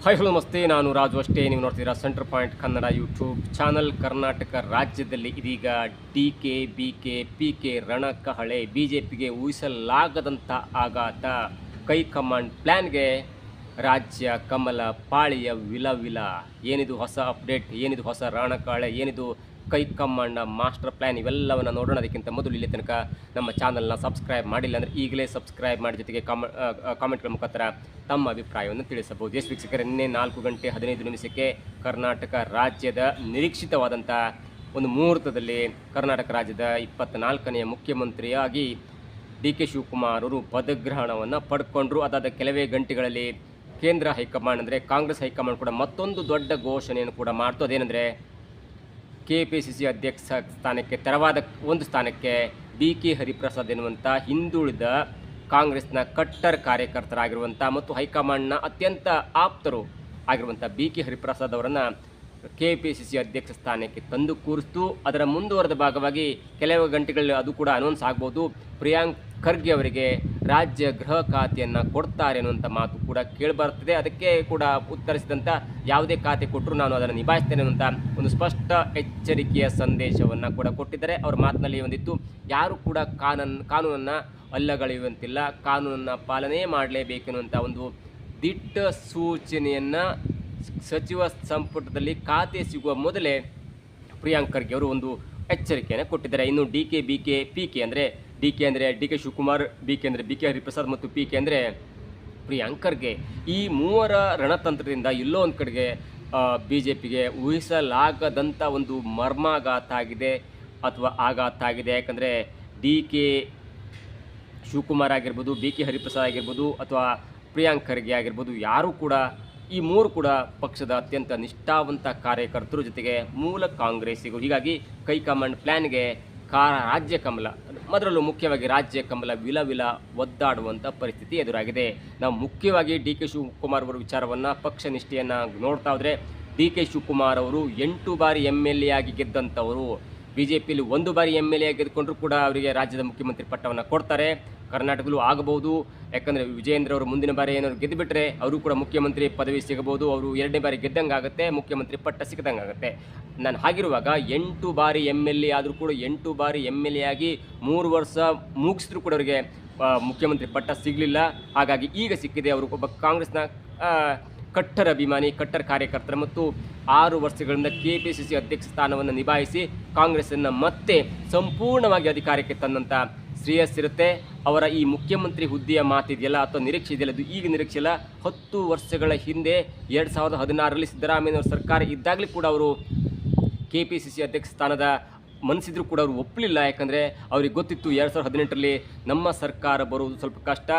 Hi hello ನಮಸ್ತೆ, ನಾನು ರಾಜು ಅಷ್ಟೇ. ನೀವು ನೋಡ್ತೀರಾ centre point Kannada YouTube channel. Karnataka ರಾಜ್ಯದಲ್ಲಿ ಇದೀಗ ಡಿಕೆ, ಬಿಕೆ, ಪಿಕೆ ರಣಕಹಳೆ. ಬಿಜೆಪಿಗೆ ಊಹಿಸಲಾಗದಂಥ ಆಘಾತ. ಹೈಕಮಾಂಡ್ ಪ್ಲ್ಯಾನ್ಗೆ ರಾಜ್ಯ ಕಮಲ ಪಾಳಿಯ ವಿಲವಿಲ. ಏನಿದು ಹೊಸ ಅಪ್ಡೇಟ್, ಏನಿದು ಹೊಸ ರಣಕಹಳೆ, ಏನಿದು ಹೈಕಮಾಂಡ್ನ ಮಾಸ್ಟರ್ ಪ್ಲ್ಯಾನ್, ಇವೆಲ್ಲವನ್ನು ನೋಡೋಣ. ಅದಕ್ಕಿಂತ ಮೊದಲು ಇಲ್ಲಿ ತನಕ ನಮ್ಮ ಚಾನಲ್ನ ಸಬ್ಸ್ಕ್ರೈಬ್ ಮಾಡಿಲ್ಲ ಅಂದರೆ ಈಗಲೇ ಸಬ್ಸ್ಕ್ರೈಬ್ ಮಾಡಿ, ಜೊತೆಗೆ ಕಾಮೆಂಟ್ಗಳ ಮುಖಾಂತರ ತಮ್ಮ ಅಭಿಪ್ರಾಯವನ್ನು ತಿಳಿಸಬಹುದು. ಎಸ್ ವೀಕ್ಷಕರೇ, ನಿನ್ನೆ 4:15 ಕರ್ನಾಟಕ ರಾಜ್ಯದ ನಿರೀಕ್ಷಿತವಾದಂಥ ಒಂದು ಮುಹೂರ್ತದಲ್ಲಿ ಕರ್ನಾಟಕ ರಾಜ್ಯದ 24ನೇ ಮುಖ್ಯಮಂತ್ರಿಯಾಗಿ ಡಿ ಕೆ ಶಿವಕುಮಾರ್ ಅವರು ಪದಗ್ರಹಣವನ್ನು ಪಡ್ಕೊಂಡ್ರು. ಅದಾದ ಕೆಲವೇ ಗಂಟೆಗಳಲ್ಲಿ ಕೇಂದ್ರ ಹೈಕಮಾಂಡ್ ಅಂದರೆ ಕಾಂಗ್ರೆಸ್ ಹೈಕಮಾಂಡ್ ಕೂಡ ಮತ್ತೊಂದು ದೊಡ್ಡ ಘೋಷಣೆಯನ್ನು ಕೂಡ ಮಾಡ್ತು. ಅದೇನೆಂದರೆ KPCC ಅಧ್ಯಕ್ಷ ಸ್ಥಾನಕ್ಕೆ, ತೆರವಾದ ಒಂದು ಸ್ಥಾನಕ್ಕೆ ಬಿ ಕೆ ಹರಿಪ್ರಸಾದ್ ಎನ್ನುವಂಥ ಹಿಂದುಳಿದ ಕಾಂಗ್ರೆಸ್ನ ಕಟ್ಟರ್ ಕಾರ್ಯಕರ್ತರಾಗಿರುವಂಥ ಮತ್ತು ಹೈಕಮಾಂಡ್ನ ಅತ್ಯಂತ ಆಪ್ತರು ಆಗಿರುವಂಥ ಬಿ ಕೆ ಹರಿಪ್ರಸಾದ್ ಅವರನ್ನು KPCC ಅಧ್ಯಕ್ಷ ಸ್ಥಾನಕ್ಕೆ ತಂದು ಕೂರಿಸ್ತು. ಅದರ ಮುಂದುವರೆದ ಭಾಗವಾಗಿ ಕೆಲವು ಗಂಟೆಗಳಲ್ಲಿ ಅದು ಕೂಡ ಅನೌನ್ಸ್ ಆಗ್ಬೋದು, ಪ್ರಿಯಾಂಕ್ ಖರ್ಗೆ ಅವರಿಗೆ ರಾಜ್ಯ ಗೃಹ ಖಾತೆಯನ್ನು ಕೊಡ್ತಾರೆ ಅನ್ನುವಂಥ ಮಾತು ಕೂಡ ಕೇಳಿಬರ್ತದೆ. ಅದಕ್ಕೆ ಕೂಡ ಉತ್ತರಿಸಿದಂಥ ಯಾವುದೇ ಖಾತೆ ಕೊಟ್ಟರು ನಾನು ಅದನ್ನು ನಿಭಾಯಿಸ್ತೇನೆ ಅನ್ನುವಂಥ ಒಂದು ಸ್ಪಷ್ಟ ಎಚ್ಚರಿಕೆಯ ಸಂದೇಶವನ್ನು ಕೂಡ ಕೊಟ್ಟಿದ್ದಾರೆ. ಅವ್ರ ಮಾತಿನಲ್ಲಿ ಒಂದಿತ್ತು, ಯಾರು ಕೂಡ ಕಾನೂನನ್ನು ಅಲ್ಲಗಳೆಯುವಂತಿಲ್ಲ, ಕಾನೂನನ್ನು ಪಾಲನೆ ಮಾಡಲೇಬೇಕೆನ್ನುವಂಥ ಒಂದು ದಿಟ್ಟ ಸೂಚನೆಯನ್ನು ಸಚಿವ ಸಂಪುಟದಲ್ಲಿ ಖಾತೆ ಸಿಗುವ ಮೊದಲೇ ಪ್ರಿಯಾಂಕ್ ಖರ್ಗೆ ಅವರು ಒಂದು ಎಚ್ಚರಿಕೆಯನ್ನು ಕೊಟ್ಟಿದ್ದಾರೆ. ಇನ್ನು ಡಿಕೆ, ಬಿಕೆ, ಪಿಕೆ ಅಂದರೆ ಡಿಕೆ ಅಂದರೆ ಡಿ ಕೆ ಶಿವಕುಮಾರ್, ಬಿಕೆ ಅಂದರೆ ಬಿ ಕೆ ಹರಿಪ್ರಸಾದ್ ಮತ್ತು ಪಿಕೆ ಅಂದರೆ ಪ್ರಿಯಾಂಕ್ ಖರ್ಗೆ. ಈ ಮೂವರ ರಣತಂತ್ರದಿಂದ ಎಲ್ಲೋ ಒಂದು ಕಡೆಗೆ BJPಗೆ ಊಹಿಸಲಾಗದಂಥ ಒಂದು ಮರ್ಮಾಘಾತ ಆಗಿದೆ ಅಥವಾ ಆಘಾತ ಆಗಿದೆ. ಯಾಕಂದರೆ ಡಿ ಕೆ ಶಿವಕುಮಾರ್ ಆಗಿರ್ಬೋದು, ಬಿ ಕೆ ಹರಿಪ್ರಸಾದ್ ಆಗಿರ್ಬೋದು ಅಥವಾ ಪ್ರಿಯಾಂಕ್ ಖರ್ಗೆ ಆಗಿರ್ಬೋದು, ಯಾರೂ ಕೂಡ ಈ ಮೂರು ಕೂಡ ಪಕ್ಷದ ಅತ್ಯಂತ ನಿಷ್ಠಾವಂತ ಕಾರ್ಯಕರ್ತರು, ಜೊತೆಗೆ ಮೂಲ ಕಾಂಗ್ರೆಸ್ಸಿಗರು. ಹೀಗಾಗಿ ಹೈಕಮಾಂಡ್ ಪ್ಲ್ಯಾನ್ಗೆ ರಾಜ್ಯ ಕಮಲ, ಮೊದಲು ಮುಖ್ಯವಾಗಿ ರಾಜ್ಯ ಕಮಲ ವಿಲವಿಲ ಒದ್ದಾಡುವಂಥ ಪರಿಸ್ಥಿತಿ ಎದುರಾಗಿದೆ. ನಾವು ಮುಖ್ಯವಾಗಿ ಡಿ ಕೆ ಶಿವಕುಮಾರ್ ಅವರ ವಿಚಾರವನ್ನು, ಪಕ್ಷ ನಿಷ್ಠೆಯನ್ನು ನೋಡ್ತಾ ಹೋದರೆ, ಡಿ ಕೆ ಶಿವಕುಮಾರ್ ಅವರು 8 ಬಾರಿ MLA ಆಗಿ ಗೆದ್ದಂಥವರು. BJPಯಲ್ಲಿ 1 ಬಾರಿ MLA ಆಗಿ ಗೆದ್ದುಕೊಂಡ್ರೂ ಕೂಡ ಅವರಿಗೆ ರಾಜ್ಯದ ಮುಖ್ಯಮಂತ್ರಿ ಪಟ್ಟವನ್ನು ಕೊಡ್ತಾರೆ. ಕರ್ನಾಟಕದಲ್ಲೂ ಆಗಬಹುದು, ಯಾಕಂದರೆ ವಿಜಯೇಂದ್ರ ಅವರು ಮುಂದಿನ ಬಾರಿ ಏನಾದ್ರು ಗೆದ್ದುಬಿಟ್ರೆ ಅವರು ಕೂಡ ಮುಖ್ಯಮಂತ್ರಿ ಪದವಿ ಸಿಗಬಹುದು. ಅವರು 2ನೇ ಬಾರಿ ಗೆದ್ದಂಗೆ ಆಗುತ್ತೆ, ಮುಖ್ಯಮಂತ್ರಿ ಪಟ್ಟ ಸಿಕ್ಕದಂಗೆ ಆಗುತ್ತೆ. ನಾನು ಹಾಗಿರುವಾಗ 8 ಬಾರಿ MLA ಆದರೂ ಕೂಡ 8 ಬಾರಿ MLA ಆಗಿ 3 ವರ್ಷ ಮುಗಿಸಿದ್ರು ಕೂಡ ಅವರಿಗೆ ಮುಖ್ಯಮಂತ್ರಿ ಪಟ್ಟ ಸಿಗಲಿಲ್ಲ. ಹಾಗಾಗಿ ಈಗ ಸಿಕ್ಕಿದೆ. ಅವರು ಒಬ್ಬ ಕಾಂಗ್ರೆಸ್ನ ಕಟ್ಟರ್ ಅಭಿಮಾನಿ, ಕಟ್ಟರ್ ಕಾರ್ಯಕರ್ತರ ಮತ್ತು 6 ವರ್ಷಗಳಿಂದ KPCC ಅಧ್ಯಕ್ಷ ಸ್ಥಾನವನ್ನು ನಿಭಾಯಿಸಿ ಕಾಂಗ್ರೆಸ್ಸನ್ನು ಮತ್ತೆ ಸಂಪೂರ್ಣವಾಗಿ ಅಧಿಕಾರಕ್ಕೆ ತಂದಂಥ ಶ್ರೇಯಸ್ಸಿರುತ್ತೆ. ಅವರ ಈ ಮುಖ್ಯಮಂತ್ರಿ ಹುದ್ದೆಯ ಮಾತಿದೆಯಲ್ಲ ಅಥವಾ ನಿರೀಕ್ಷೆ ಇದೆಯಲ್ಲ, ಅದು ಈಗ ನಿರೀಕ್ಷೆ ಇಲ್ಲ. 10 ವರ್ಷಗಳ ಹಿಂದೆ 2016ರಲ್ಲಿ ಸಿದ್ದರಾಮಯ್ಯನವರ ಸರ್ಕಾರ ಇದ್ದಾಗಲೂ ಕೂಡ ಅವರು KPCC ಅಧ್ಯಕ್ಷ ಸ್ಥಾನದ ಮನಸ್ಸಿದ್ರು ಕೂಡ ಅವರು ಒಪ್ಪಲಿಲ್ಲ. ಯಾಕಂದರೆ ಅವ್ರಿಗೆ ಗೊತ್ತಿತ್ತು 2018ರಲ್ಲಿ ನಮ್ಮ ಸರ್ಕಾರ ಬರುವುದು ಸ್ವಲ್ಪ ಕಷ್ಟ.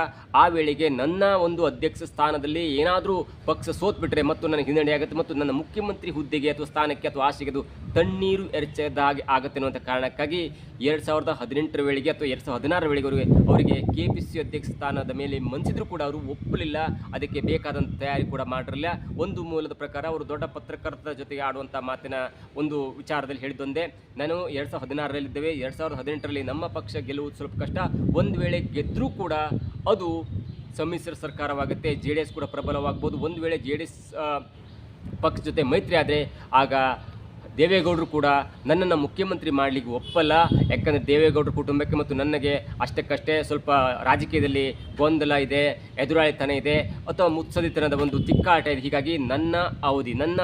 ಆ ವೇಳೆಗೆ ನನ್ನ ಒಂದು ಅಧ್ಯಕ್ಷ ಸ್ಥಾನದಲ್ಲಿ ಏನಾದರೂ ಪಕ್ಷ ಸೋತ್ಬಿಟ್ರೆ ಮತ್ತು ನನಗೆ ಹಿನ್ನಡೆ ಆಗುತ್ತೆ ಮತ್ತು ನನ್ನ ಮುಖ್ಯಮಂತ್ರಿ ಹುದ್ದೆಗೆ ಅಥವಾ ಸ್ಥಾನಕ್ಕೆ ಅಥವಾ ಆಸೆಗೆ ಅದು ತಣ್ಣೀರು ಎರಚದಾಗಿ ಆಗುತ್ತೆ ಅನ್ನುವಂಥ ಕಾರಣಕ್ಕಾಗಿ 2018ರ ವೇಳೆಗೆ ಅಥವಾ 2016ರ ವೇಳೆಗೆ ಅವರಿಗೆ KPCC ಅಧ್ಯಕ್ಷ ಸ್ಥಾನದ ಮೇಲೆ ಮನಸ್ಸಿದ್ರು ಕೂಡ ಅವರು ಒಪ್ಪಲಿಲ್ಲ. ಅದಕ್ಕೆ ಬೇಕಾದಂಥ ತಯಾರಿ ಕೂಡ ಮಾಡಿರಲಿಲ್ಲ. ಒಂದು ಮೂಲದ ಪ್ರಕಾರ ಅವರು ದೊಡ್ಡ ಪತ್ರಕರ್ತರ ಜೊತೆಗೆ ಆಡುವಂಥ ಮಾತಿನ ಒಂದು ವಿಚಾರದಲ್ಲಿ ಹೇಳಿದ್ದೊಂದೇ, ನಾನು 2016ರಲ್ಲಿದ್ದೇವೆ, 2018ರಲ್ಲಿ ನಮ್ಮ ಪಕ್ಷ ಗೆಲ್ಲುವುದು ಸ್ವಲ್ಪ ಕಷ್ಟ, ಒಂದು ವೇಳೆ ಗೆದ್ದರೂ ಕೂಡ ಅದು ಸಮ್ಮಿಶ್ರ ಸರ್ಕಾರವಾಗುತ್ತೆ, JDS ಕೂಡ ಪ್ರಬಲವಾಗ್ಬೋದು. ಒಂದು ವೇಳೆ JDS ಪಕ್ಷ ಜೊತೆ ಮೈತ್ರಿ ಆದರೆ ಆಗ ದೇವೇಗೌಡರು ಕೂಡ ನನ್ನನ್ನು ಮುಖ್ಯಮಂತ್ರಿ ಮಾಡಲಿಕ್ಕೆ ಒಪ್ಪಲ್ಲ. ಯಾಕಂದರೆ ದೇವೇಗೌಡರ ಕುಟುಂಬಕ್ಕೆ ಮತ್ತು ನನಗೆ ಅಷ್ಟಕ್ಕಷ್ಟೇ ಸ್ವಲ್ಪ ರಾಜಕೀಯದಲ್ಲಿ ಗೊಂದಲ ಇದೆ, ಎದುರಾಳಿತನ ಇದೆ ಅಥವಾ ಮುತ್ಸದಿತನದ ಒಂದು ತಿಕ್ಕಾಟ ಇದೆ. ಹೀಗಾಗಿ ನನ್ನ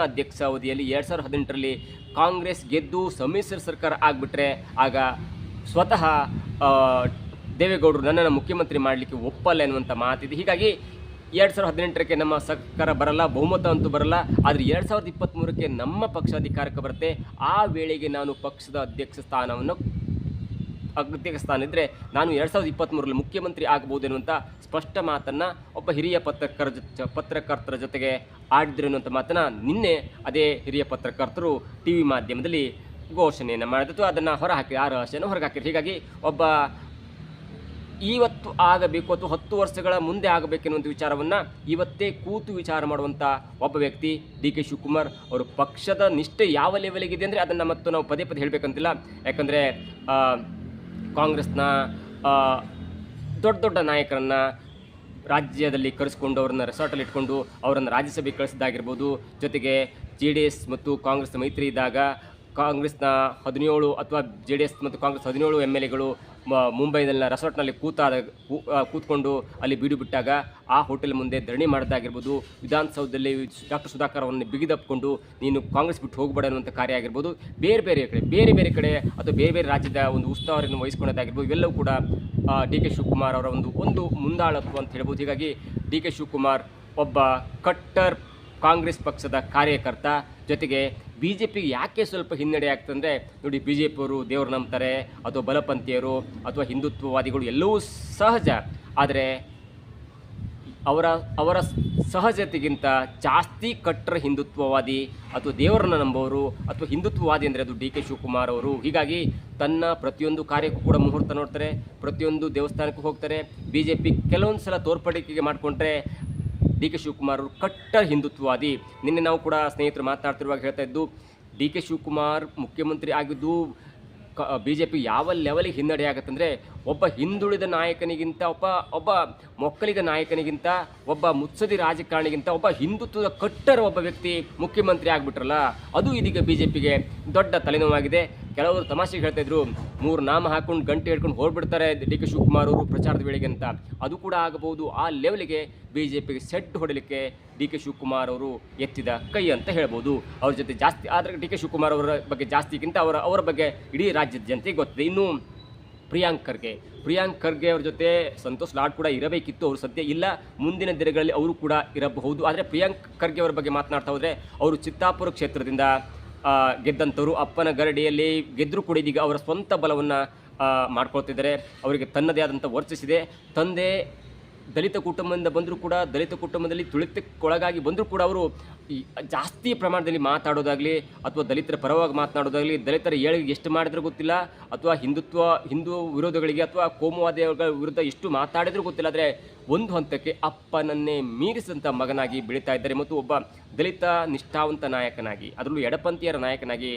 ಅಧ್ಯಕ್ಷ ಅವಧಿಯಲ್ಲಿ 2018ರಲ್ಲಿ ಕಾಂಗ್ರೆಸ್ ಗೆದ್ದು ಸಮ್ಮಿಶ್ರ ಸರ್ಕಾರ ಆಗಿಬಿಟ್ರೆ ಆಗ ಸ್ವತಃ ದೇವೇಗೌಡರು ನನ್ನನ್ನು ಮುಖ್ಯಮಂತ್ರಿ ಮಾಡಲಿಕ್ಕೆ ಒಪ್ಪಲ್ಲ ಎನ್ನುವಂಥ ಮಾತಿದೆ. ಹೀಗಾಗಿ 2018ಕ್ಕೆ ನಮ್ಮ ಸರ್ಕಾರ ಬರಲ್ಲ, ಬಹುಮತ ಅಂತೂ ಬರಲ್ಲ. ಆದರೆ 2023ಕ್ಕೆ ನಮ್ಮ ಪಕ್ಷ ಅಧಿಕಾರಕ್ಕೆ ಬರುತ್ತೆ. ಆ ವೇಳೆಗೆ ನಾನು ಪಕ್ಷದ ಅಧ್ಯಕ್ಷ ಸ್ಥಾನ ಇದ್ದರೆ ನಾನು 2023ರಲ್ಲಿ ಮುಖ್ಯಮಂತ್ರಿ ಆಗಬಹುದು ಎನ್ನುವಂಥ ಸ್ಪಷ್ಟ ಮಾತನ್ನು ಒಬ್ಬ ಹಿರಿಯ ಪತ್ರಕರ್ತರ ಜೊತೆಗೆ ಆಡಿದ್ರು ಎನ್ನುವಂಥ ಮಾತನ್ನು ನಿನ್ನೆ ಅದೇ ಹಿರಿಯ ಪತ್ರಕರ್ತರು TV ಮಾಧ್ಯಮದಲ್ಲಿ ಘೋಷಣೆಯನ್ನು ಮಾಡಿದ್ದು. ಅದನ್ನು ಹೊರಹಾಕಿ, ಆ ರಹಸ್ಯನ ಹೊರಗೆ ಹಾಕಿದ್ರು. ಹೀಗಾಗಿ ಒಬ್ಬ ಇವತ್ತು ಆಗಬೇಕು ಅಥವಾ 10 ವರ್ಷಗಳ ಮುಂದೆ ಆಗಬೇಕೆನ್ನುವಂಥ ವಿಚಾರವನ್ನು ಇವತ್ತೇ ಕೂತು ವಿಚಾರ ಮಾಡುವಂಥ ಒಬ್ಬ ವ್ಯಕ್ತಿ ಡಿ ಕೆ ಶಿವಕುಮಾರ್ ಅವರು. ಪಕ್ಷದ ನಿಷ್ಠೆ ಯಾವ ಲೆವೆಲಿಗಿದೆ ಅಂದರೆ ಅದನ್ನು ಮತ್ತು ನಾವು ಪದೇ ಹೇಳಬೇಕಂತಿಲ್ಲ. ಯಾಕಂದರೆ ಕಾಂಗ್ರೆಸ್ನ ದೊಡ್ಡ ನಾಯಕರನ್ನು ರಾಜ್ಯದಲ್ಲಿ ಕರೆಸ್ಕೊಂಡು ಅವರನ್ನು ರೆಸಾರ್ಟಲ್ಲಿ ಇಟ್ಕೊಂಡು ಅವರನ್ನು ರಾಜ್ಯಸಭೆಗೆ ಕಳಿಸಿದ್ದಾಗಿರ್ಬೋದು. ಜೊತೆಗೆ JDS ಮತ್ತು ಕಾಂಗ್ರೆಸ್ ಮೈತ್ರಿ ಇದ್ದಾಗ ಕಾಂಗ್ರೆಸ್ನ 17 ಅಥವಾ JDS ಮತ್ತು ಕಾಂಗ್ರೆಸ್ 17 MLAಗಳು ಮುಂಬೈನಲ್ಲಿ ರೆಸಾರ್ಟ್ನಲ್ಲಿ ಕೂತ್ಕೊಂಡು ಅಲ್ಲಿ ಬೀಡು ಬಿಟ್ಟಾಗ ಆ ಹೋಟೆಲ್ ಮುಂದೆ ಧರಣಿ ಮಾಡೋದಾಗಿರ್ಬೋದು. ವಿಧಾನಸೌಧದಲ್ಲಿ ಡಾಕ್ಟರ್ ಸುಧಾಕರ್ ಅವರನ್ನು ಬಿಗಿದಪ್ಪಿಕೊಂಡು ನೀನು ಕಾಂಗ್ರೆಸ್ ಬಿಟ್ಟು ಹೋಗಬೇಡ ಅನ್ನುವಂಥ ಕಾರ್ಯ ಆಗಿರ್ಬೋದು. ಬೇರೆ ಬೇರೆ ಕಡೆ ಅಥವಾ ಬೇರೆ ಬೇರೆ ರಾಜ್ಯದ ಒಂದು ಉಸ್ತುವಾರಿಯನ್ನು ವಹಿಸ್ಕೊಳ್ಳೋದಾಗಿರ್ಬೋದು. ಇವೆಲ್ಲವೂ ಕೂಡ DK ಶಿವಕುಮಾರ್ ಅವರ ಒಂದು ಮುಂದಾಳತ್ವ ಅಂತ ಹೇಳ್ಬೋದು. ಹೀಗಾಗಿ DK ಶಿವಕುಮಾರ್ ಒಬ್ಬ ಕಟ್ಟರ್ ಕಾಂಗ್ರೆಸ್ ಪಕ್ಷದ ಕಾರ್ಯಕರ್ತ. ಜೊತೆಗೆ BJPಗೆ ಯಾಕೆ ಸ್ವಲ್ಪ ಹಿನ್ನಡೆ ಆಗ್ತಂದರೆ ನೋಡಿ, BJP ಅವರು ದೇವರು ನಂಬ್ತಾರೆ ಅಥವಾ ಬಲಪಂಥೀಯರು ಅಥವಾ ಹಿಂದುತ್ವವಾದಿಗಳು ಎಲ್ಲವೂ ಸಹಜ. ಆದರೆ ಅವರ ಸಹಜತೆಗಿಂತ ಜಾಸ್ತಿ ಕಟ್ಟರ ಹಿಂದುತ್ವವಾದಿ ಅಥವಾ ದೇವರನ್ನು ನಂಬೋರು ಅಥವಾ ಹಿಂದುತ್ವವಾದಿ ಅಂದರೆ ಅದು DK ಶಿವಕುಮಾರ್ ಅವರು. ಹೀಗಾಗಿ ತನ್ನ ಪ್ರತಿಯೊಂದು ಕಾರ್ಯಕ್ಕೂ ಕೂಡ ಮುಹೂರ್ತ ನೋಡ್ತಾರೆ, ಪ್ರತಿಯೊಂದು ದೇವಸ್ಥಾನಕ್ಕೂ ಹೋಗ್ತಾರೆ. BJP ಕೆಲವೊಂದು ಸಲ ತೋರ್ಪಡಿಕೆಗೆ ಮಾಡಿಕೊಂಡ್ರೆ DK ಶಿವಕುಮಾರ್ ಅವರು ಕಟ್ಟರ್ ಹಿಂದುತ್ವವಾದಿ. ನಿನ್ನೆ ನಾವು ಕೂಡ ಸ್ನೇಹಿತರು ಮಾತನಾಡ್ತಿರುವಾಗ ಹೇಳ್ತಾ ಇದ್ದು, DK ಶಿವಕುಮಾರ್ ಮುಖ್ಯಮಂತ್ರಿ ಆಗಿದ್ದು BJP ಯಾವ ಲೆವೆಲಿಗೆ ಹಿನ್ನಡೆ ಆಗುತ್ತಂದರೆ ಒಬ್ಬ ಹಿಂದುಳಿದ ನಾಯಕನಿಗಿಂತ ಒಬ್ಬ ಮೊಕ್ಕಲಿಗ ನಾಯಕನಿಗಿಂತ ಒಬ್ಬ ಮುತ್ಸದಿ ರಾಜಕಾರಣಿಗಿಂತ ಒಬ್ಬ ಹಿಂದುತ್ವದ ಕಟ್ಟರ ಒಬ್ಬ ವ್ಯಕ್ತಿ ಮುಖ್ಯಮಂತ್ರಿ ಆಗಿಬಿಟ್ರಲ್ಲ, ಅದು ಇದೀಗ BJPಗೆ ದೊಡ್ಡ ತಲೆನೋವಾಗಿದೆ. ಕೆಲವರು ತಮಾಷೆಗೆ ಹೇಳ್ತಾಯಿದ್ರು, 3 ನಾಮ ಹಾಕೊಂಡು ಗಂಟೆ ಹಿಡ್ಕೊಂಡು ಹೊರಬಿಡ್ತಾರೆ DK ಶಿವಕುಮಾರ್ ಅವರು ಪ್ರಚಾರದ ವೇಳೆಗೆ ಅಂತ. ಅದು ಕೂಡ ಆಗಬಹುದು. ಆ ಲೆವೆಲ್ಗೆ BJPಗೆ ಸೆಟ್ ಹೊಡಲಿಕ್ಕೆ DK ಶಿವಕುಮಾರ್ ಅವರು ಎತ್ತಿದ ಕೈ ಅಂತ ಹೇಳ್ಬೋದು. ಅವ್ರ ಜೊತೆ ಜಾಸ್ತಿ ಆದರೆ DK ಶಿವಕುಮಾರ್ ಅವರ ಬಗ್ಗೆ ಜಾಸ್ತಿಗಿಂತ ಅವರ ಬಗ್ಗೆ ಇಡೀ ರಾಜ್ಯದ ಜನತೆಗೆ ಗೊತ್ತಿದೆ. ಇನ್ನು ಪ್ರಿಯಾಂಕ್ ಖರ್ಗೆ ಅವ್ರ ಜೊತೆ ಸಂತೋಷ್ ಲಾಡ್ ಕೂಡ ಇರಬೇಕಿತ್ತು. ಅವರು ಸದ್ಯ ಇಲ್ಲ, ಮುಂದಿನ ದಿನಗಳಲ್ಲಿ ಅವರು ಕೂಡ ಇರಬಹುದು. ಆದರೆ ಪ್ರಿಯಾಂಕ್ ಖರ್ಗೆ ಅವರ ಬಗ್ಗೆ ಮಾತನಾಡ್ತಾ ಹೋದರೆ, ಅವರು ಚಿತ್ತಾಪುರ ಕ್ಷೇತ್ರದಿಂದ ಗೆದ್ದಂಥವ್ರು. ಅಪ್ಪನ ಗರಡಿಯಲ್ಲಿ ಗೆದ್ದರೂ ಕೂಡ ಇದೀಗ ಅವರ ಸ್ವಂತ ಬಲವನ್ನು ಮಾಡ್ಕೊಳ್ತಿದ್ದಾರೆ. ಅವರಿಗೆ ತನ್ನದೇ ಆದಂಥ ವರ್ಚಸ್ಸಿದೆ. ತಂದೆ ದಲಿತ ಕುಟುಂಬದಿಂದ ಬಂದರೂ ಕೂಡ, ದಲಿತ ಕುಟುಂಬದಲ್ಲಿ ತುಳಿತಕ್ಕೊಳಗಾಗಿ ಬಂದರೂ ಕೂಡ ಅವರು ಜಾಸ್ತಿ ಪ್ರಮಾಣದಲ್ಲಿ ಮಾತಾಡೋದಾಗಲಿ ಅಥವಾ ದಲಿತರ ಪರವಾಗಿ ಮಾತನಾಡೋದಾಗಲಿ, ದಲಿತರ ಏಳಿಗೆ ಎಷ್ಟು ಮಾಡಿದ್ರೂ ಗೊತ್ತಿಲ್ಲ, ಅಥವಾ ಹಿಂದೂ ವಿರೋಧಿಗಳಿಗೆ ಅಥವಾ ಕೋಮುವಾದಿಗಳ ವಿರುದ್ಧ ಎಷ್ಟು ಮಾತಾಡಿದ್ರೂ ಗೊತ್ತಿಲ್ಲ. ಆದರೆ ಒಂದು ಹಂತಕ್ಕೆ ಅಪ್ಪನನ್ನೇ ಮೀರಿಸಿದಂಥ ಮಗನಾಗಿ ಬೆಳೀತಾ ಇದ್ದಾರೆ ಮತ್ತು ಒಬ್ಬ ದಲಿತ ನಿಷ್ಠಾವಂತ ನಾಯಕನಾಗಿ, ಅದರಲ್ಲೂ ಎಡಪಂಥೀಯರ ನಾಯಕನಾಗಿ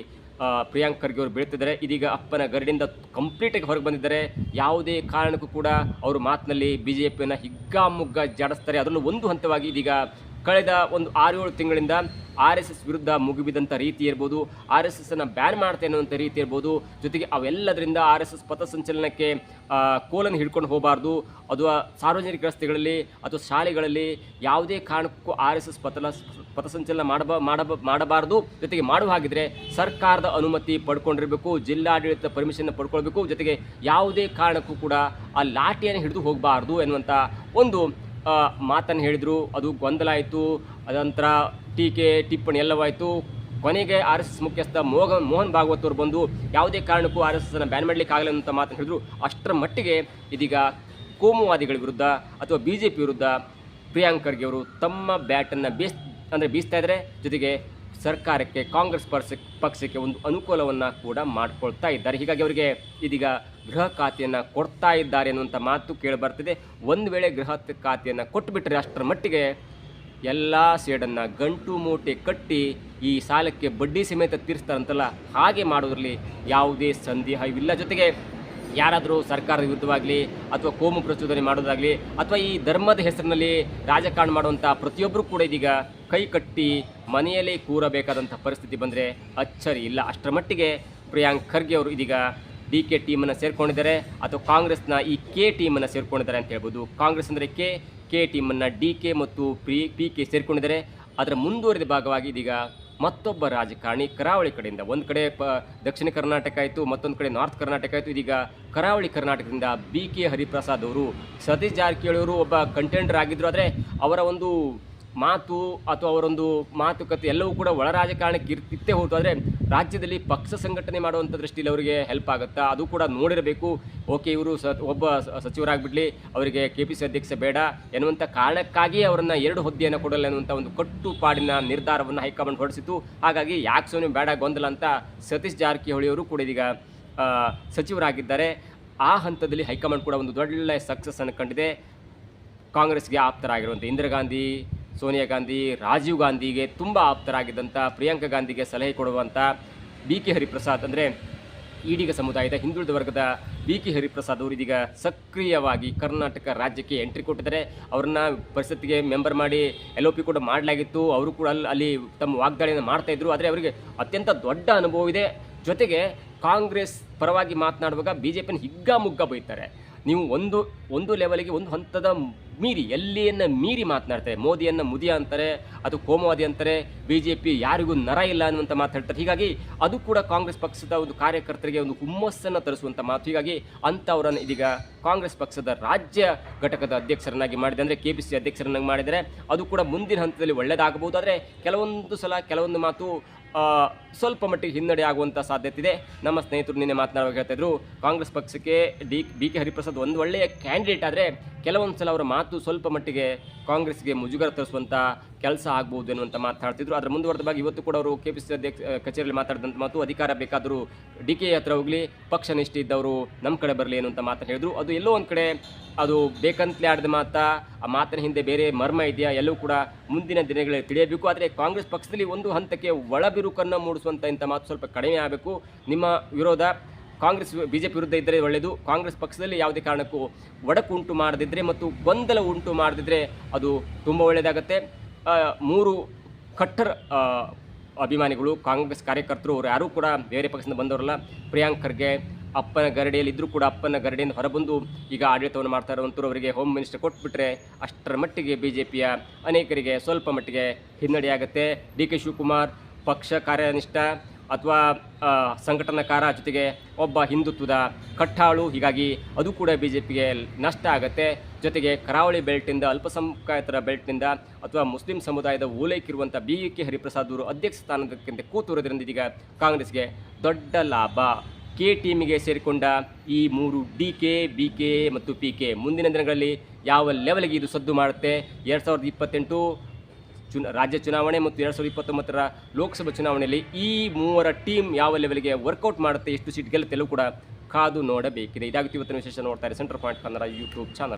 ಪ್ರಿಯಾಂಕ್ ಖರ್ಗೆ ಅವರು ಬೆಳೀತಿದ್ದಾರೆ. ಇದೀಗ ಅಪ್ಪನ ಗರಡಿಯಿಂದ ಕಂಪ್ಲೀಟಾಗಿ ಹೊರಗೆ ಬಂದಿದ್ದಾರೆ. ಯಾವುದೇ ಕಾರಣಕ್ಕೂ ಕೂಡ ಅವರು ಮಾತಿನಲ್ಲಿ BJPಯನ್ನು ಹಿಗ್ಗಾಮುಗ್ಗ ಜಾಡಿಸ್ತಾರೆ. ಅದರಲ್ಲೂ ಒಂದು ಹಂತವಾಗಿ ಇದೀಗ ಕಳೆದ ಒಂದು 6-7 ತಿಂಗಳಿಂದ RSS ವಿರುದ್ಧ ಮುಗಿಬಿದಂಥ ರೀತಿ ಇರ್ಬೋದು, RSSನ್ನು ಬ್ಯಾನ್ ಮಾಡ್ತೇನೆ ಅನ್ನುವಂಥ ರೀತಿ ಇರ್ಬೋದು. ಜೊತೆಗೆ ಅವೆಲ್ಲದರಿಂದ RSS ಪಥಸಂಚಲನಕ್ಕೆ ಕೋಲನ್ನು ಹಿಡ್ಕೊಂಡು ಹೋಗಬಾರ್ದು, ಅಥವಾ ಸಾರ್ವಜನಿಕ ರಸ್ತೆಗಳಲ್ಲಿ ಅಥವಾ ಶಾಲೆಗಳಲ್ಲಿ ಯಾವುದೇ ಕಾರಣಕ್ಕೂ RSS ಪಥಸಂಚಲನ ಮಾಡಬಾರ್ದು. ಜೊತೆಗೆ ಮಾಡುವ ಹಾಗಿದ್ರೆ ಸರ್ಕಾರದ ಅನುಮತಿ ಪಡ್ಕೊಂಡಿರಬೇಕು, ಜಿಲ್ಲಾಡಳಿತ ಪರ್ಮಿಷನ್ ಪಡ್ಕೊಳ್ಬೇಕು. ಜೊತೆಗೆ ಯಾವುದೇ ಕಾರಣಕ್ಕೂ ಕೂಡ ಆ ಲಾಠಿಯನ್ನು ಹಿಡಿದು ಹೋಗಬಾರ್ದು ಎನ್ನುವಂಥ ಒಂದು ಮಾತನ್ನು ಹೇಳಿದರು. ಅದು ಗೊಂದಲ ಆಯಿತು. ಅದನಂತರ ಟೀಕೆ ಟಿಪ್ಪಣಿ ಎಲ್ಲವಾಯಿತು. ಕೊನೆಗೆ RSS ಮುಖ್ಯಸ್ಥ ಮೋಹನ್ ಭಾಗವತ್ ಅವರು ಬಂದು ಯಾವುದೇ ಕಾರಣಕ್ಕೂ RSSನ್ನು ಬ್ಯಾನ್ ಮಾಡಲಿಕ್ಕೆ ಆಗಲ್ಲ ಅಂತ ಮಾತನ್ನು ಹೇಳಿದ್ರು. ಅಷ್ಟರ ಮಟ್ಟಿಗೆ ಇದೀಗ ಕೋಮುವಾದಿಗಳ ವಿರುದ್ಧ ಅಥವಾ BJP ವಿರುದ್ಧ ಪ್ರಿಯಾಂಕ್ ಖರ್ಗೆ ಅವರು ತಮ್ಮ ಬ್ಯಾಟನ್ನು ಬೀಸ್ತಾ ಇದ್ದಾರೆ. ಜೊತೆಗೆ ಸರ್ಕಾರಕ್ಕೆ, ಕಾಂಗ್ರೆಸ್ ಪಕ್ಷಕ್ಕೆ ಒಂದು ಅನುಕೂಲವನ್ನು ಕೂಡ ಮಾಡಿಕೊಳ್ತಾ ಇದ್ದಾರೆ. ಹೀಗಾಗಿ ಅವರಿಗೆ ಇದೀಗ ಗೃಹ ಖಾತೆಯನ್ನು ಕೊಡ್ತಾ ಇದ್ದಾರೆ ಅನ್ನುವಂಥ ಮಾತು ಕೇಳಿಬರ್ತಿದೆ. ಒಂದು ವೇಳೆ ಗೃಹ ಖಾತೆಯನ್ನು ಕೊಟ್ಟುಬಿಟ್ರೆ ಅಷ್ಟರ ಮಟ್ಟಿಗೆ ಎಲ್ಲ ಸೇಡನ್ನು ಗಂಟು ಮೂಟೆ ಕಟ್ಟಿ ಈ ಸಾಲಕ್ಕೆ ಬಡ್ಡಿ ಸಮೇತ ತೀರಿಸ್ತಾರಂತಲ್ಲ, ಹಾಗೆ ಮಾಡೋದ್ರಲ್ಲಿ ಯಾವುದೇ ಸಂದೇಹವಿಲ್ಲ. ಜೊತೆಗೆ ಯಾರಾದರೂ ಸರ್ಕಾರದ ವಿರುದ್ಧವಾಗಲಿ ಅಥವಾ ಕೋಮು ಪ್ರಚೋದನೆ ಮಾಡೋದಾಗಲಿ ಅಥವಾ ಈ ಧರ್ಮದ ಹೆಸರಿನಲ್ಲಿ ರಾಜಕಾರಣ ಮಾಡುವಂಥ ಪ್ರತಿಯೊಬ್ಬರೂ ಕೂಡ ಇದೀಗ ಕೈ ಕಟ್ಟಿ ಮನೆಯಲ್ಲೇ ಕೂರಬೇಕಾದಂಥ ಪರಿಸ್ಥಿತಿ ಬಂದರೆ ಅಚ್ಚರಿ ಇಲ್ಲ. ಅಷ್ಟರ ಮಟ್ಟಿಗೆ ಪ್ರಿಯಾಂಕ್ ಖರ್ಗೆ ಅವರು ಇದೀಗ DK ಟೀಮನ್ನು ಸೇರಿಕೊಂಡಿದ್ದಾರೆ ಅಥವಾ ಕಾಂಗ್ರೆಸ್ನ ಈ K ಟೀಮನ್ನು ಸೇರಿಕೊಂಡಿದ್ದಾರೆ ಅಂತ ಹೇಳ್ಬೋದು. ಕಾಂಗ್ರೆಸ್ ಅಂದರೆ K ಟೀಮನ್ನು DK ಮತ್ತು PK ಸೇರಿಕೊಂಡಿದ್ದಾರೆ. ಅದರ ಮುಂದುವರಿದ ಭಾಗವಾಗಿ ಇದೀಗ ಮತ್ತೊಬ್ಬ ರಾಜಕಾರಣಿ ಕರಾವಳಿ ಕಡೆಯಿಂದ, ಒಂದು ಕಡೆ ದಕ್ಷಿಣ ಕರ್ನಾಟಕ ಆಯಿತು, ಮತ್ತೊಂದು ಕಡೆ ನಾರ್ತ್ ಕರ್ನಾಟಕ ಆಯಿತು, ಇದೀಗ ಕರಾವಳಿ ಕರ್ನಾಟಕದಿಂದ BK ಹರಿಪ್ರಸಾದ್ ಅವರು, ಸತೀಶ್ ಜಾರಕಿಹೊಳಿ ಅವರು ಒಬ್ಬ ಕಂಟೆಂಡರ್ ಆಗಿದ್ದರು. ಆದರೆ ಅವರ ಒಂದು ಮಾತು ಅಥವಾ ಅವರೊಂದು ಮಾತುಕತೆ ಎಲ್ಲವೂ ಕೂಡ ಒಳ ರಾಜಕಾರಣಕ್ಕೆ ಇತ್ತೇ ಹೋಯ್ತು. ಆದರೆ ರಾಜ್ಯದಲ್ಲಿ ಪಕ್ಷ ಸಂಘಟನೆ ಮಾಡುವಂಥ ದೃಷ್ಟಿಯಲ್ಲಿ ಅವರಿಗೆ ಹೆಲ್ಪ್ ಆಗುತ್ತಾ ಅದು ಕೂಡ ನೋಡಿರಬೇಕು. ಓಕೆ, ಇವರು ಒಬ್ಬ ಸಚಿವರಾಗಿಬಿಡಲಿ, ಅವರಿಗೆ KPC ಅಧ್ಯಕ್ಷ ಬೇಡ ಎನ್ನುವಂಥ ಕಾರಣಕ್ಕಾಗಿ ಅವರನ್ನು 2 ಹುದ್ದೆಯನ್ನು ಕೊಡಲ್ಲ ಎನ್ನುವಂಥ ಒಂದು ಕಟ್ಟುಪಾಡಿನ ನಿರ್ಧಾರವನ್ನು ಹೈಕಮಾಂಡ್ ಹೊರಡಿಸಿತು. ಹಾಗಾಗಿ ಯಾಕೆ ಸೋನಿ ಬೇಡ ಗೊಂದಲ ಅಂತ ಸತೀಶ್ ಜಾರಕಿಹೊಳಿ ಅವರು ಕೂಡ ಇದೀಗ ಸಚಿವರಾಗಿದ್ದಾರೆ. ಆ ಹಂತದಲ್ಲಿ ಹೈಕಮಾಂಡ್ ಕೂಡ ಒಂದು ದೊಡ್ಡ ಸಕ್ಸಸ್ಸನ್ನು ಕಂಡಿದೆ. ಕಾಂಗ್ರೆಸ್ಗೆ ಆಪ್ತರಾಗಿರುವಂಥ ಇಂದಿರಾ ಗಾಂಧಿ, ಸೋನಿಯಾ ಗಾಂಧಿ, ರಾಜೀವ್ ಗಾಂಧಿಗೆ ತುಂಬ ಆಪ್ತರಾಗಿದ್ದಂಥ ಪ್ರಿಯಾಂಕಾ ಗಾಂಧಿಗೆ ಸಲಹೆ ಕೊಡುವಂಥ BK ಹರಿಪ್ರಸಾದ್ ಅಂದರೆ ಈಡಿಗ ಸಮುದಾಯದ ಹಿಂದುಳಿದ ವರ್ಗದ ಬಿ ಕೆ ಹರಿಪ್ರಸಾದ್ ಅವರು ಇದೀಗ ಸಕ್ರಿಯವಾಗಿ ಕರ್ನಾಟಕ ರಾಜ್ಯಕ್ಕೆ ಎಂಟ್ರಿ ಕೊಟ್ಟಿದ್ದಾರೆ. ಅವ್ರನ್ನ ಪರಿಷತ್ತಿಗೆ ಮೆಂಬರ್ ಮಾಡಿ LOP ಕೂಡ ಮಾಡಲಾಗಿತ್ತು. ಅವರು ಕೂಡ ಅಲ್ಲಿ ತಮ್ಮ ವಾಗ್ದಾಳಿಯನ್ನು ಮಾಡ್ತಾಯಿದ್ರು. ಆದರೆ ಅವರಿಗೆ ಅತ್ಯಂತ ದೊಡ್ಡ ಅನುಭವ ಇದೆ. ಜೊತೆಗೆ ಕಾಂಗ್ರೆಸ್ ಪರವಾಗಿ ಮಾತನಾಡುವಾಗ BJPನ ಹಿಗ್ಗಾಮುಗ್ಗ ಬೈತಾರೆ. ನೀವು ಒಂದು ಲೆವೆಲ್ಗೆ ಒಂದು ಹಂತದ ಮೀರಿ ಎಲ್ಲಿಯನ್ನು ಮೀರಿ ಮಾತನಾಡ್ತಾರೆ. ಮೋದಿಯನ್ನು ಮುದಿಯ ಅಂತಾರೆ, ಅದು ಕೋಮುವಾದಿ ಅಂತಾರೆ, BJP ಯಾರಿಗೂ ನರ ಇಲ್ಲ ಅನ್ನುವಂಥ ಮಾತು ಹೇಳ್ತಾರೆ. ಹೀಗಾಗಿ ಅದು ಕೂಡ ಕಾಂಗ್ರೆಸ್ ಪಕ್ಷದ ಒಂದು ಕಾರ್ಯಕರ್ತರಿಗೆ ಒಂದು ಹುಮ್ಮಸ್ಸನ್ನು ತರಿಸುವಂಥ ಮಾತು. ಹೀಗಾಗಿ ಅಂಥವರನ್ನು ಇದೀಗ ಕಾಂಗ್ರೆಸ್ ಪಕ್ಷದ ರಾಜ್ಯ ಘಟಕದ ಅಧ್ಯಕ್ಷರನ್ನಾಗಿ ಮಾಡಿದೆ, ಅಂದರೆ KPCC ಅಧ್ಯಕ್ಷರನ್ನಾಗಿ ಮಾಡಿದರೆ ಅದು ಕೂಡ ಮುಂದಿನ ಹಂತದಲ್ಲಿ ಒಳ್ಳೆಯದಾಗಬಹುದು. ಆದರೆ ಕೆಲವೊಂದು ಸಲ ಕೆಲವೊಂದು ಮಾತು ಸ್ವಲ್ಪ ಮಟ್ಟಿಗೆ ಹಿನ್ನಡೆ ಆಗುವಂಥ ಸಾಧ್ಯತೆ ಇದೆ. ನಮ್ಮ ಸ್ನೇಹಿತರು ನಿನ್ನೆ ಮಾತನಾಡುವಾಗ ಹೇಳ್ತಾಯಿದ್ರು, ಕಾಂಗ್ರೆಸ್ ಪಕ್ಷಕ್ಕೆ BK ಹರಿಪ್ರಸಾದ್ ಒಂದು ಒಳ್ಳೆಯ ಕ್ಯಾಂಡಿಡೇಟ್, ಆದರೆ ಕೆಲವೊಂದು ಸಲ ಅವರ ಮಾತು ಸ್ವಲ್ಪ ಮಟ್ಟಿಗೆ ಕಾಂಗ್ರೆಸ್ಗೆ ಮುಜುಗರ ತರಿಸುವಂಥ ಕೆಲಸ ಆಗ್ಬೋದು ಎನ್ನುವಂಥ ಮಾತಾಡ್ತಿದ್ರು. ಅದರ ಮುಂದುವರೆದವಾಗಿ ಇವತ್ತು ಕೂಡ ಅವರು KPCC ಕಚೇರಿಯಲ್ಲಿ ಮಾತಾಡಿದಂಥ ಮಾತು, ಅಧಿಕಾರ ಬೇಕಾದರೂ DK ಹತ್ರ ಹೋಗಲಿ, ಪಕ್ಷ ನಿಷ್ಠೆ ಇದ್ದವರು ನಮ್ಮ ಕಡೆ ಬರಲಿ ಅನ್ನುವಂಥ ಮಾತನ್ನು ಹೇಳಿದ್ರು. ಅದು ಎಲ್ಲೋ ಒಂದು ಕಡೆ ಅದು ಬೇಕಂತಲೇ ಆಡಿದ ಮಾತಾ, ಆ ಮಾತಿನ ಹಿಂದೆ ಬೇರೆ ಮರ್ಮ ಇದೆಯಾ, ಎಲ್ಲವೂ ಕೂಡ ಮುಂದಿನ ದಿನಗಳಲ್ಲಿ ತಿಳಿಯಬೇಕು. ಆದರೆ ಕಾಂಗ್ರೆಸ್ ಪಕ್ಷದಲ್ಲಿ ಒಂದು ಹಂತಕ್ಕೆ ಒಳಬಿರುಕನ್ನು ಮೂಡಿಸುವಂಥ ಇಂಥ ಮಾತು ಸ್ವಲ್ಪ ಕಡಿಮೆ ಆಗಬೇಕು. ನಿಮ್ಮ ವಿರೋಧ ಕಾಂಗ್ರೆಸ್ BJP ವಿರುದ್ಧ ಇದ್ದರೆ ಒಳ್ಳೆಯದು. ಕಾಂಗ್ರೆಸ್ ಪಕ್ಷದಲ್ಲಿ ಯಾವುದೇ ಕಾರಣಕ್ಕೂ ಒಡಕು ಉಂಟು ಮಾಡದಿದ್ದರೆ ಮತ್ತು ಗೊಂದಲ ಉಂಟು ಮಾಡದಿದ್ದರೆ ಅದು ತುಂಬ ಒಳ್ಳೆಯದಾಗತ್ತೆ. 3 ಕಟ್ಟರ್ ಅಭಿಮಾನಿಗಳು, ಕಾಂಗ್ರೆಸ್ ಕಾರ್ಯಕರ್ತರು, ಅವರು ಯಾರೂ ಕೂಡ ಬೇರೆ ಪಕ್ಷದಿಂದ ಬಂದವರಲ್ಲ. ಪ್ರಿಯಾಂಕ್ ಖರ್ಗೆ ಅಪ್ಪನ ಗರಡಿಯಲ್ಲಿ ಇದ್ದರೂ ಕೂಡ ಅಪ್ಪನ ಗರಡಿಯಿಂದ ಹೊರಬಂದು ಈಗ ಆಡಳಿತವನ್ನು ಮಾಡ್ತಾ ಇರುವಂಥವ್ರು, ಅವರಿಗೆ ಹೋಮ್ ಮಿನಿಸ್ಟರ್ ಕೊಟ್ಬಿಟ್ರೆ ಅಷ್ಟರ ಮಟ್ಟಿಗೆ BJPಯ ಅನೇಕರಿಗೆ ಸ್ವಲ್ಪ ಮಟ್ಟಿಗೆ ಹಿನ್ನಡೆಯಾಗುತ್ತೆ. DK ಶಿವಕುಮಾರ್ ಪಕ್ಷ ಕಾರ್ಯನಿಷ್ಠ ಅಥವಾ ಸಂಘಟನಾಕಾರ, ಜೊತೆಗೆ ಒಬ್ಬ ಹಿಂದುತ್ವದ ಕಟ್ಟಾಳು. ಹೀಗಾಗಿ ಅದು ಕೂಡ BJPಗೆ ನಷ್ಟ ಆಗುತ್ತೆ. ಜೊತೆಗೆ ಕರಾವಳಿ ಬೆಲ್ಟಿಂದ, ಅಲ್ಪಸಂಖ್ಯಾತರ ಬೆಲ್ಟ್ನಿಂದ ಅಥವಾ ಮುಸ್ಲಿಂ ಸಮುದಾಯದ ಓಲೈಕಿರುವಂಥ BK ಹರಿಪ್ರಸಾದ್ ಅವರು ಅಧ್ಯಕ್ಷ ಸ್ಥಾನಕ್ಕಿಂತ ಕೂತುವುದರಿಂದ ಇದೀಗ ಕಾಂಗ್ರೆಸ್ಗೆ ದೊಡ್ಡ ಲಾಭ. K ಟೀಮಿಗೆ ಸೇರಿಕೊಂಡ ಈ 3 DK, BK ಮತ್ತು PK ಮುಂದಿನ ದಿನಗಳಲ್ಲಿ ಯಾವ ಲೆವೆಲ್ಗೆ ಇದು ಸದ್ದು ಮಾಡುತ್ತೆ, 2028 ರಾಜ್ಯ ಚುನಾವಣೆ ಮತ್ತು 2029ರ ಲೋಕಸಭಾ ಚುನಾವಣೆಯಲ್ಲಿ ಈ 3 ಟೀಮ್ ಯಾವ ಲೆವೆಲ್ಗೆ ವರ್ಕೌಟ್ ಮಾಡುತ್ತೆ, ಎಷ್ಟು ಸೀಟ್ ಗೆಲ್ಲುತ್ತೆ ಎಲ್ಲವೂ ಕೂಡ ಕಾದು ನೋಡಬೇಕಿದೆ. ಇದಾಗುತ್ತೆ ಇವತ್ತಿನ ವಿಶೇಷ. ನೋಡ್ತಾರೆ centre point Kannada YouTube channel.